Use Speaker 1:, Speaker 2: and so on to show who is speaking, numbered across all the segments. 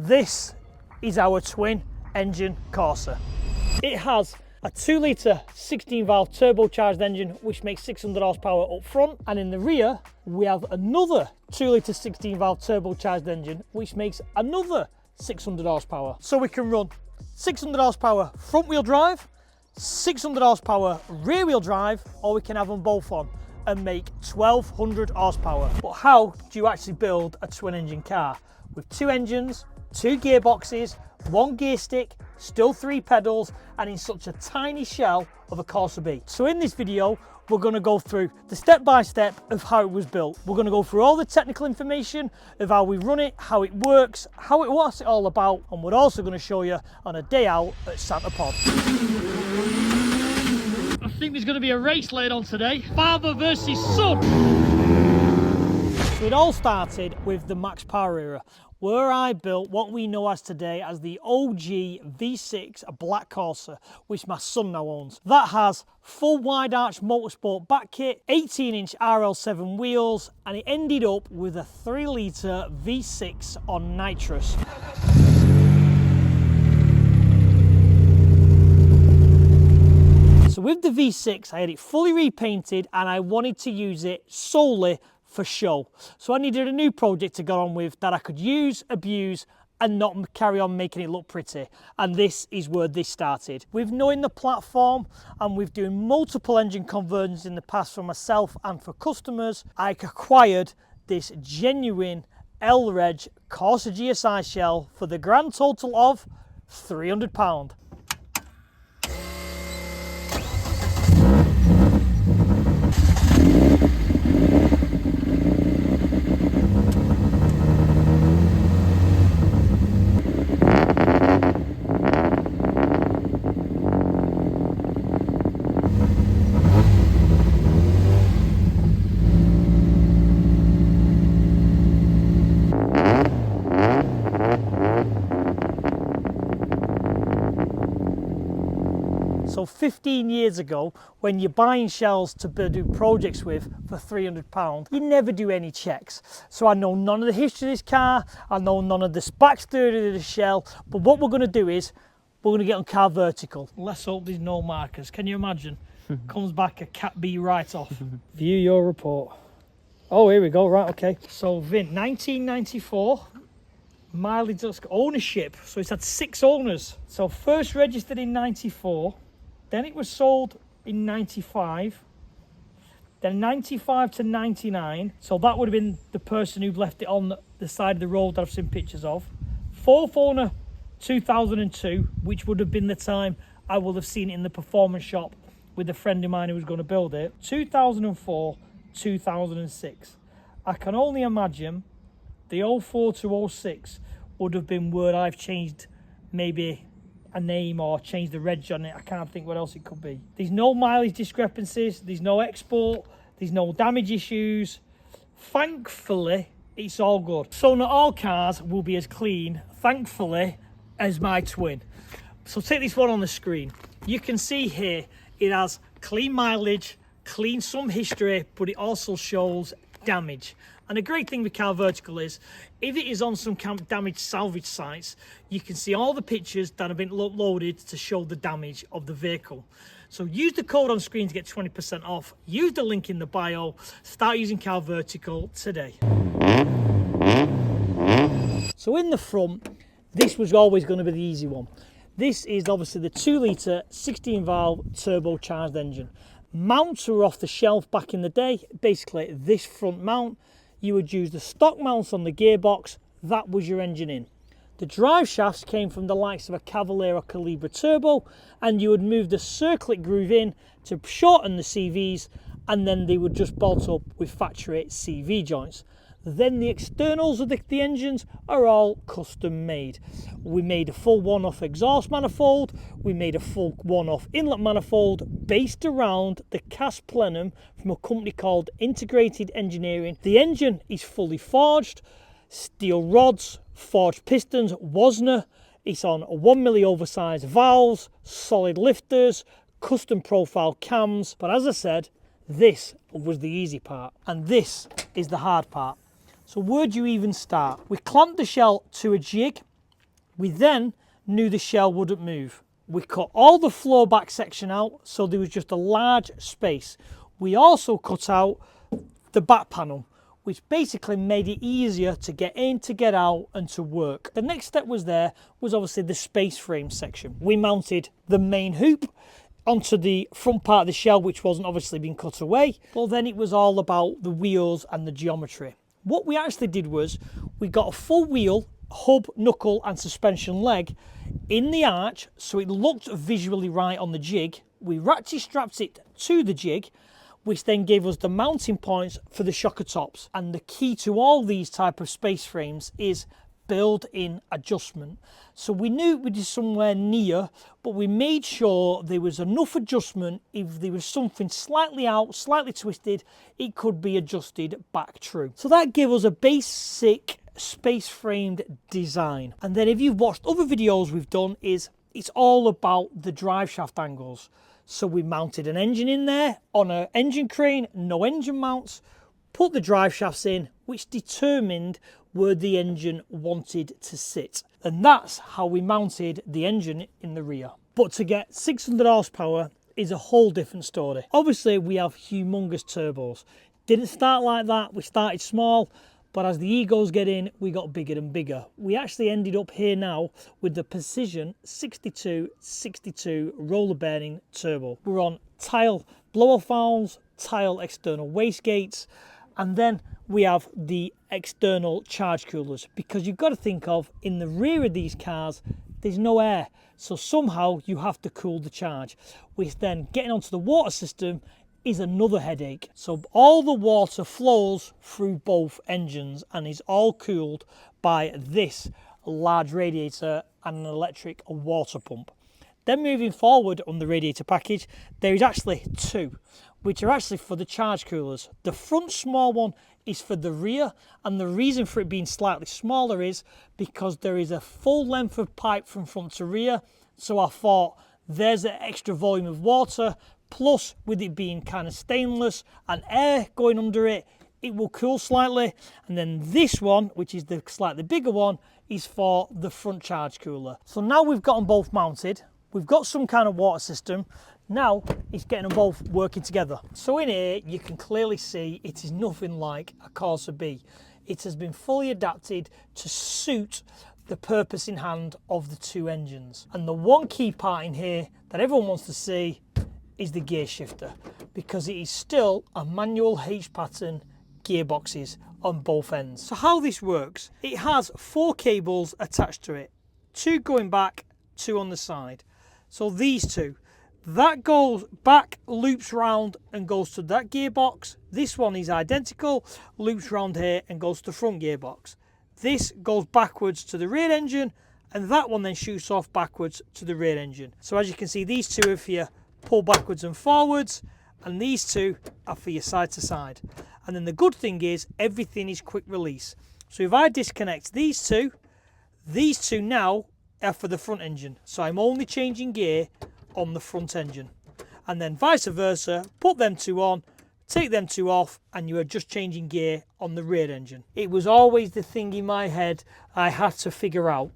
Speaker 1: This is our twin engine Corsa. It has a 2 litre 16 valve turbocharged engine which makes 600 horsepower up front, and in the rear we have another 2 litre 16 valve turbocharged engine which makes another 600 horsepower. So we can run 600 horsepower front wheel drive, 600 horsepower rear wheel drive, or we can have them both on and make 1200 horsepower. But how do you actually build a twin engine car with 2 engines, 2 gearboxes, 1 gear stick, still 3 pedals, and in such a tiny shell of a Corsa B? So in this video, we're going to go through the step-by-step of how it was built. We're going to go through all the technical information of how we run it, how it works, what's it all about, and we're also going to show you on a day out at Santa Pod. I think there's going to be a race laid on today. Father versus son. So it all started with the Max Power era, where I built what we know as today as the OG V6 Black Corsa, which my son now owns. That has full wide arch motorsport back kit, 18-inch RL7 wheels, and it ended up with a 3 litre V6 on nitrous. So with the V6, I had it fully repainted and I wanted to use it solely for show. So I needed a new project to go on with that I could use, abuse, and not carry on making it look pretty. And this is where this started. With knowing the platform and with doing multiple engine conversions in the past for myself and for customers, I acquired this genuine L-Reg Corsa GSi shell for the grand total of £300. So 15 years ago, when you're buying shells to do projects with for £300, you never do any checks. So I know none of the history of this car, I know none of the backstory of the shell, but what we're going to do is, we're going to get on CarVertical. Let's hope there's no markers. Can you imagine? Comes back a Cat B write-off. View your report. Oh, here we go, right, okay. So VIN, 1994. Mileage, ownership, so it's had 6 owners. So first registered in 94. Then it was sold in 95, then 95 to 99, so that would have been the person who left it on the side of the road that I've seen pictures of. 4th owner, 2002, which would have been the time I would have seen it in the performance shop with a friend of mine who was going to build it. 2004, 2006. I can only imagine the 04 to 06 would have been where I've changed maybe a name or change the reg on it. I can't think what else it could be. There's no mileage discrepancies, there's no export, there's no damage issues. Thankfully, it's all good. So not all cars will be as clean, thankfully, as my twin. So take this one on the screen. You can see here, it has clean mileage, clean some history, but it also shows damage. And the great thing with CarVertical is, if it is on some damaged salvage sites, you can see all the pictures that have been loaded to show the damage of the vehicle. So use the code on screen to get 20% off. Use the link in the bio. Start using CarVertical today. So in the front, this was always going to be the easy one. This is obviously the 2 litre 16 valve turbocharged engine. Mounts were off the shelf back in the day. Basically, this front mount, you would use the stock mounts on the gearbox, that was your engine in. The drive shafts came from the likes of a Cavalier or Calibra Turbo, and you would move the circlip groove in to shorten the CVs, and then they would just bolt up with factory CV joints. Then the externals of the engines are all custom made. We made a full one-off exhaust manifold, we made a full one-off inlet manifold based around the cast plenum from a company called Integrated Engineering. The engine is fully forged, steel rods, forged pistons, Wasner. It's on 1mm oversized valves, solid lifters, custom profile cams. But as I said, this was the easy part, and this is the hard part. So where do you even start? We clamped the shell to a jig We then knew the shell wouldn't move. We cut all the floor back section out, so there was just a large space. We also cut out the back panel, which basically made it easier to get in, to get out, and to work. The next step was obviously the space frame section. We mounted the main hoop onto the front part of the shell, which wasn't obviously being cut away. Well, then it was all about the wheels and the geometry. What we actually did was we got a full wheel, hub, knuckle and suspension leg in the arch, so it looked visually right on the jig. We ratchet strapped it to the jig, which then gave us the mounting points for the shocker tops. And the key to all these type of space frames is build-in adjustment. So we knew it was somewhere near, but we made sure there was enough adjustment. If there was something slightly out, slightly twisted, it could be adjusted back true. So that gave us a basic space framed design. And then if you've watched other videos we've done, it's all about the drive shaft angles. So we mounted an engine in there on an engine crane, no engine mounts, put the drive shafts in, which determined where the engine wanted to sit. And that's how we mounted the engine in the rear. But to get 600 horsepower is a whole different story. Obviously, we have humongous turbos. Didn't start like that, we started small, but as the egos get in, we got bigger and bigger. We actually ended up here now with the Precision 6262 roller bearing turbo. We're on tile blow-off valves, tile external wastegates, and then we have the external charge coolers, because you've got to think of, in the rear of these cars, there's no air. So somehow you have to cool the charge, which then getting onto the water system is another headache. So all the water flows through both engines and is all cooled by this large radiator and an electric water pump. Then moving forward on the radiator package, there is actually two, which are actually for the charge coolers. The front small one is for the rear, and the reason for it being slightly smaller is because there is a full length of pipe from front to rear. So I thought there's an extra volume of water, plus with it being kind of stainless and air going under it, it will cool slightly. And then this one, which is the slightly bigger one, is for the front charge cooler. So now we've got them both mounted, we've got some kind of water system. Now it's getting them both working together. So in here you can clearly see it is nothing like a Corsa B. It has been fully adapted to suit the purpose in hand of the two engines. And the one key part in here that everyone wants to see is the gear shifter, because it is still a manual H pattern gearboxes on both ends. So how this works, it has 4 cables attached to it, 2 going back, 2 on the side. So these two, that goes back, loops round and goes to that gearbox. This one is identical, loops round here and goes to the front gearbox. This goes backwards to the rear engine, and that one then shoots off backwards to the rear engine. So as you can see, these two are for your pull backwards and forwards, and these two are for your side to side. And then the good thing is everything is quick release. So if I disconnect these two now are for the front engine. So I'm only changing gear on the front engine, and then vice versa, put them two on, take them two off, and you are just changing gear on the rear engine. It was always the thing in my head I had to figure out.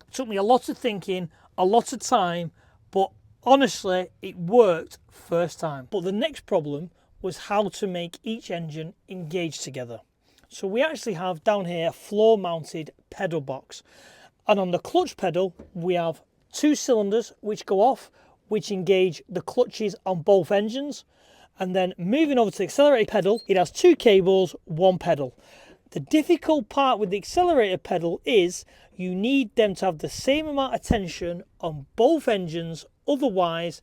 Speaker 1: It took me a lot of thinking, a lot of time, but honestly it worked first time. But the next problem was how to make each engine engage together. So we actually have down here a floor mounted pedal box, and on the clutch pedal we have 2 cylinders which go off, which engage the clutches on both engines. And then moving over to the accelerator pedal, it has 2 cables, 1 pedal. The difficult part with the accelerator pedal is you need them to have the same amount of tension on both engines, otherwise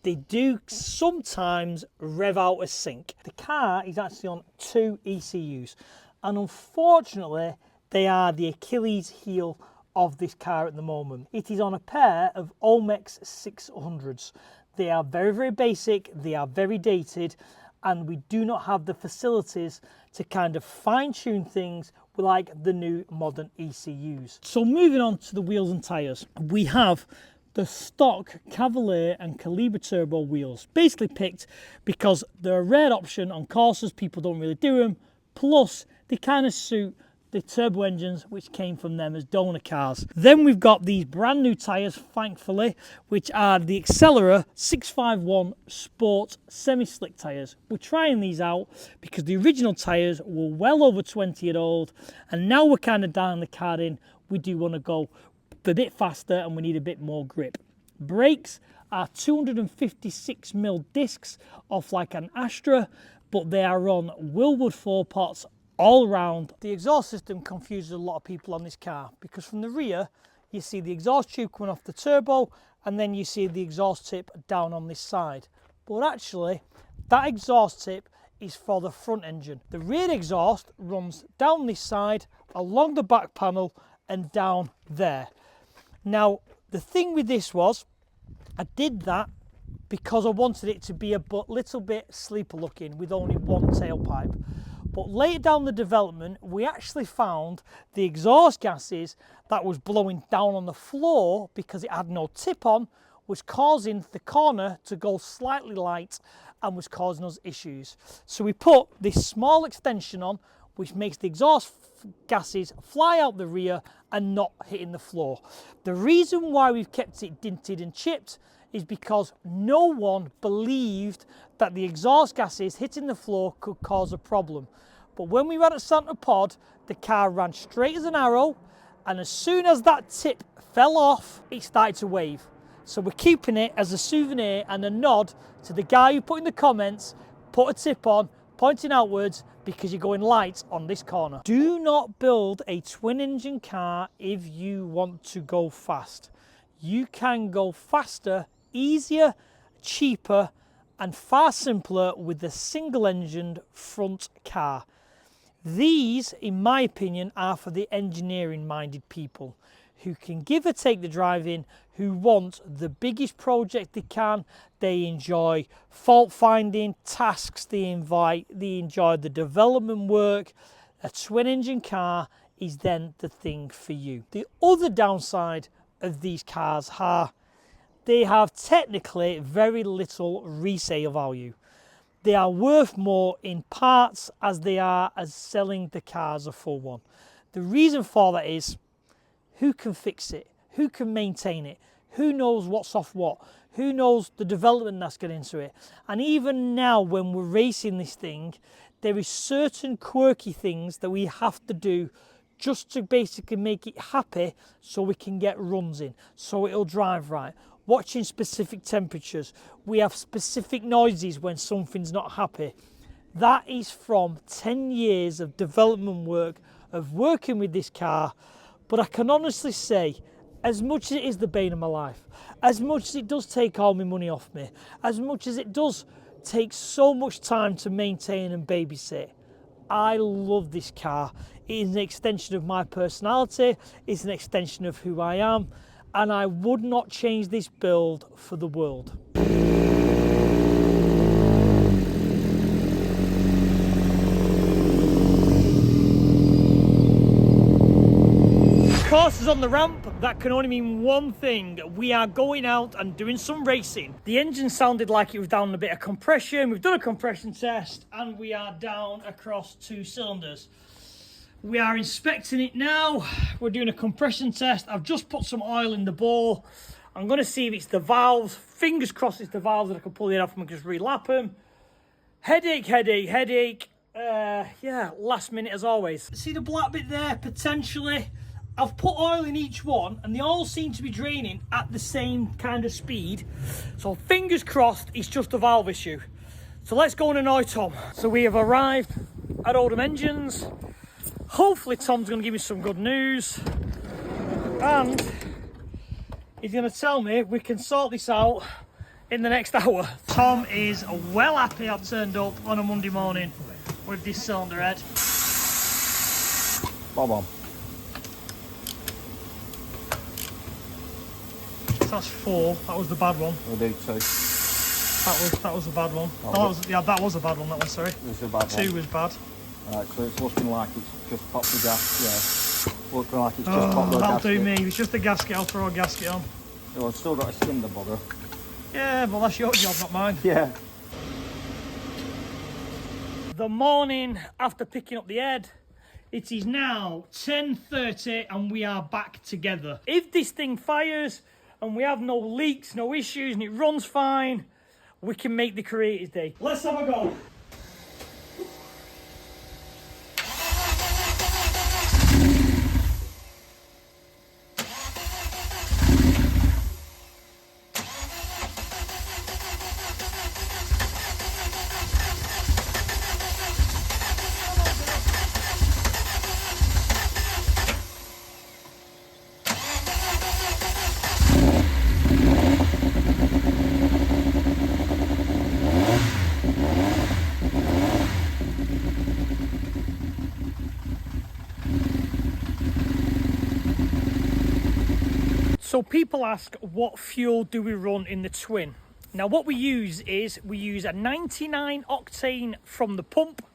Speaker 1: they do sometimes rev out of sync. The car is actually on 2 ECUs, and unfortunately they are the Achilles heel of this car at the moment. It is on a pair of Omex 600s. They are very, very basic, they are very dated, and we do not have the facilities to kind of fine-tune things like the new modern ECUs. So moving on to the wheels and tyres, we have the stock Cavalier and Calibra Turbo wheels, basically picked because they're a rare option on Corsas, people don't really do them, plus they kind of suit the turbo engines which came from them as donor cars. Then we've got these brand new tyres, thankfully, which are the Accelera 651 Sport semi-slick tyres. We're trying these out because the original tyres were well over 20 years old, and now we're kind of down the card in. We do want to go a bit faster and we need a bit more grip. Brakes are 256mm discs off like an Astra, but they are on Wilwood 4-pots all round. The exhaust system confuses a lot of people on this car because from the rear you see the exhaust tube coming off the turbo, and then you see the exhaust tip down on this side. But actually that exhaust tip is for the front engine. The rear exhaust runs down this side, along the back panel and down there. Now the thing with this was, I did that because I wanted it to be a little bit sleeper looking with only one tailpipe. But later down the development, we actually found the exhaust gases that was blowing down on the floor because it had no tip on, was causing the corner to go slightly light and was causing us issues. So we put this small extension on, which makes the exhaust gases fly out the rear and not hitting the floor. The reason why we've kept it dinted and chipped is because no one believed that the exhaust gases hitting the floor could cause a problem. But when we ran at Santa Pod, the car ran straight as an arrow, and as soon as that tip fell off, it started to wave. So we're keeping it as a souvenir and a nod to the guy who put in the comments, put a tip on, pointing outwards, because you're going light on this corner. Do not build a twin engine car if you want to go fast. You can go faster, easier, cheaper, and far simpler with the single engined front car. These, in my opinion, are for the engineering minded people who can give or take the driving, who want the biggest project they can. They enjoy fault finding tasks, they enjoy the development work. A twin engine car is then the thing for you. The other downside of these cars are they have technically very little resale value. They are worth more in parts as they are as selling the car as a full one. The reason for that is, who can fix it? Who can maintain it? Who knows what's off what? Who knows the development that's got into it? And even now when we're racing this thing, there is certain quirky things that we have to do just to basically make it happy so we can get runs in, so it'll drive right. Watching specific temperatures, we have specific noises when something's not happy. That is from 10 years of development work, of working with this car. But I can honestly say, as much as it is the bane of my life, as much as it does take all my money off me, as much as it does take so much time to maintain and babysit, I love this car. It is an extension of my personality, it's an extension of who I am, and I would not change this build for the world. Corsa's on the ramp. That can only mean one thing. We are going out and doing some racing. The engine sounded like it was down a bit of compression. We've done a compression test and we are down across 2 cylinders. We are inspecting it now. We're doing a compression test. I've just put some oil in the bowl. I'm going to see if it's the valves. Fingers crossed it's the valves that I can pull it off and just relap them. Headache, headache, headache. Yeah, last minute as always. See the black bit there? Potentially. I've put oil in each one and they all seem to be draining at the same kind of speed. So fingers crossed it's just a valve issue. So let's go and annoy Tom. So we have arrived at Oldham Engines. Hopefully Tom's going to give me some good news. And he's going to tell me we can sort this out in the next hour. Tom is well happy I've turned up on a Monday morning with this cylinder head.
Speaker 2: Bob on.
Speaker 1: That's 4. That was the bad one.
Speaker 2: We'll do 2.
Speaker 1: That was the bad one.
Speaker 2: Oh,
Speaker 1: that was a bad one. That one, sorry.
Speaker 2: It was a bad
Speaker 1: 2
Speaker 2: one.
Speaker 1: was bad.
Speaker 2: Right, so it's looking like it's just popped the gas. Yeah, looking like it's just popped the
Speaker 1: That'll
Speaker 2: gasket.
Speaker 1: do me. It's just a gasket. I'll throw a gasket on.
Speaker 2: Well, I've still got to skin the bugger.
Speaker 1: Yeah, but that's your job, not mine.
Speaker 2: Yeah.
Speaker 1: The morning after picking up the head It is now 10:30 and we are back together. If this thing fires and we have no leaks, no issues, and it runs fine, we can make the Creators Day. Let's have a go. So people ask, what fuel do we run in the Twin? Now what we use is, we use a 99 octane from the pump,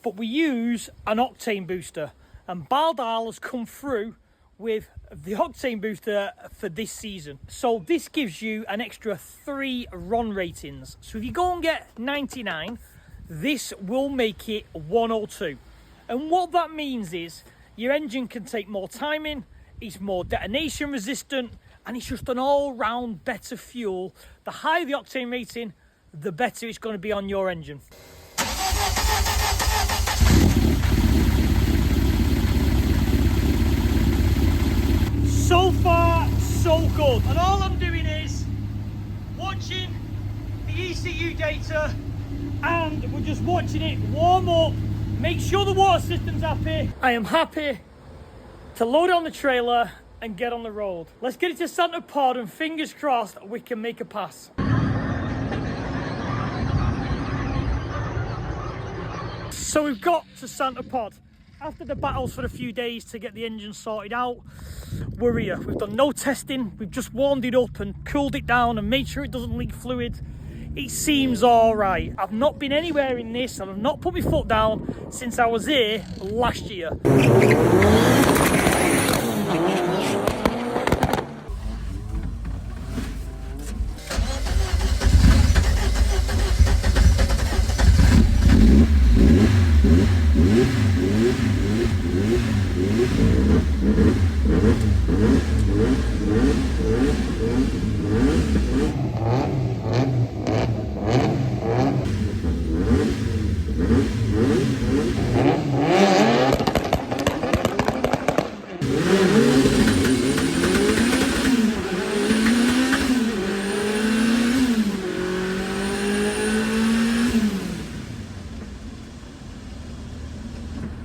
Speaker 1: but we use an octane booster. And Baldal has come through with the octane booster for this season. So this gives you an extra 3 run ratings. So if you go and get 99, this will make it 102. And what that means is, your engine can take more timing, it's more detonation resistant, and it's just an all-round better fuel. The higher the octane rating, the better it's going to be on your engine. So far, so good. And all I'm doing is watching the ECU data, and we're just watching it warm up, make sure the water system's happy. I am happy to load it on the trailer and get on the road. Let's get it to Santa Pod, and fingers crossed we can make a pass. So we've got to Santa Pod. After the battles for a few days to get the engine sorted out, we're here. We've done no testing, we've just warmed it up and cooled it down and made sure it doesn't leak fluid. It seems all right. I've not been anywhere in this and I've not put my foot down since I was here last year.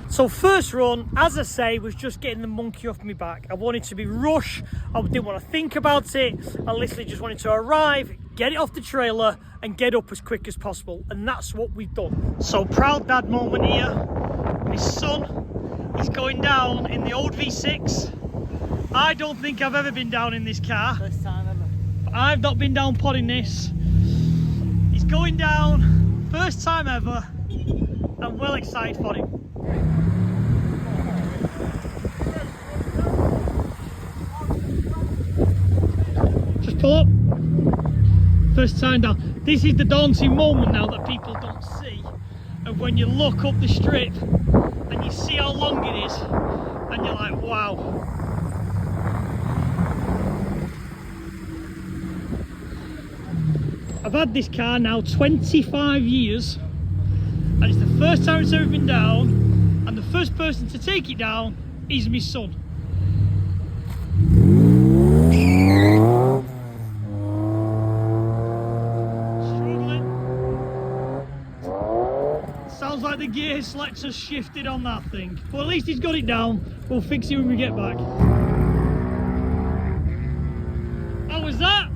Speaker 1: So first run, as I say, was just getting the monkey off my back. I wanted to be rush, I didn't want to think about it. I literally just wanted to arrive, get it off the trailer and get up as quick as possible. And that's what we've done. So proud dad moment here. My son is going down in the old V6. I don't think I've ever been down in this car.
Speaker 3: First time ever.
Speaker 1: I've not been down podding this. He's going down, first time ever. I'm well excited for him. Just pull up. First time down. This is the daunting moment now that people don't see, of when you look up the strip and you see how long it is and you're like, wow. I've had this car now 25 years and it's the first time it's ever been down, and the first person to take it down is my son. Struggling. Sounds like the gear selector's shifted on that thing. But at least he's got it down. We'll fix it when we get back. How was that?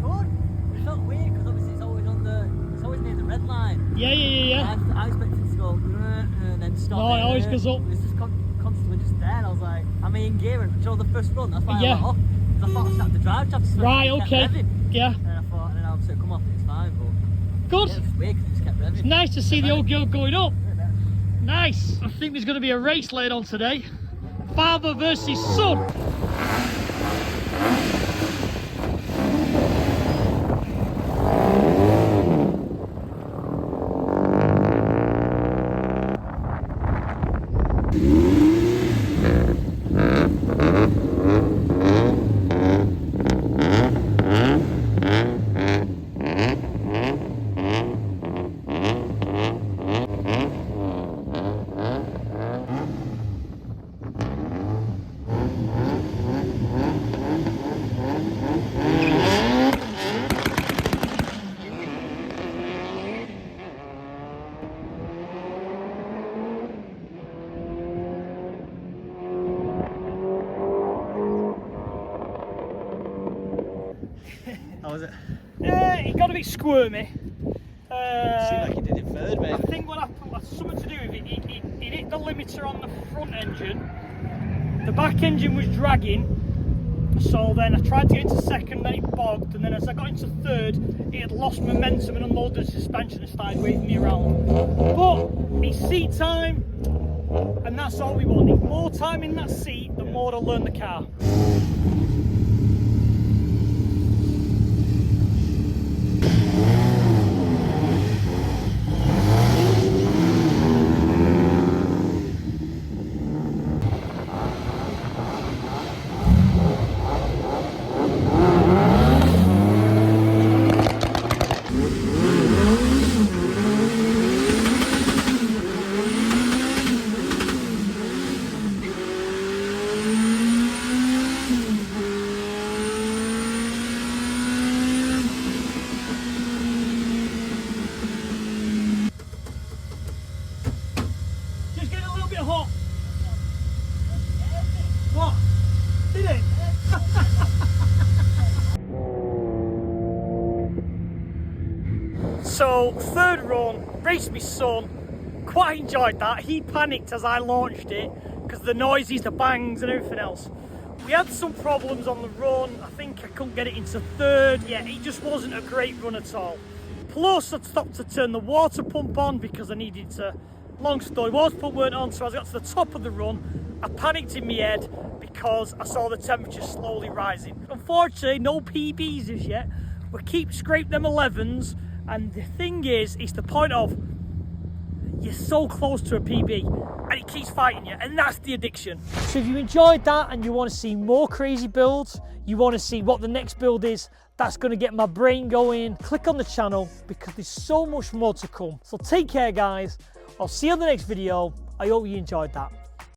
Speaker 3: Good. It's not weird because obviously it's always near the red line.
Speaker 1: Yeah.
Speaker 3: I expected it to go and then stop.
Speaker 1: No, it always goes up.
Speaker 3: It's just constantly just there. And I was like, am I in gear? And until the first run, that's why
Speaker 1: Yeah.
Speaker 3: I went off. Because I thought I started the drive shaft. So
Speaker 1: Right,
Speaker 3: it kept
Speaker 1: okay.
Speaker 3: revving.
Speaker 1: Yeah.
Speaker 3: And I thought, and then I was come off, it's fine. But
Speaker 1: Good.
Speaker 3: yeah, it was weird because it just kept revving.
Speaker 1: It's nice to see the old girl going up.
Speaker 3: Yeah,
Speaker 1: Nice. I think there's going to be a race later on today. Father versus son.
Speaker 4: How was it?
Speaker 1: It got a bit squirmy.
Speaker 4: Seemed like it did in third, maybe.
Speaker 1: I think what happened had something to do with it. It hit the limiter on the front engine. The back engine was dragging. So then I tried to get into second, then it bogged, and then as I got into third, it had lost momentum and unloaded the suspension and started waving me around. But it's seat time, and that's all we want. The more time in that seat, the more I learn the car. Hot. What? Did it? So, third run, raced my son, quite enjoyed that. He panicked as I launched it because the noises, the bangs and everything else. We had some problems on the run. I think I couldn't get it into third. Yeah, it just wasn't a great run at all. Plus, I'd stopped to turn the water pump on because I needed to. Long story, water pump weren't on, so as I got to the top of the run, I panicked in my head because I saw the temperature slowly rising. Unfortunately, no PBs as yet. We keep scraping them 11s, and the thing is, it's the point of you're so close to a PB and it keeps fighting you, and that's the addiction. So if you enjoyed that and you want to see more crazy builds, you want to see what the next build is, that's going to get my brain going, click on the channel because there's so much more to come. So take care guys, I'll see you on the next video. I hope you enjoyed that.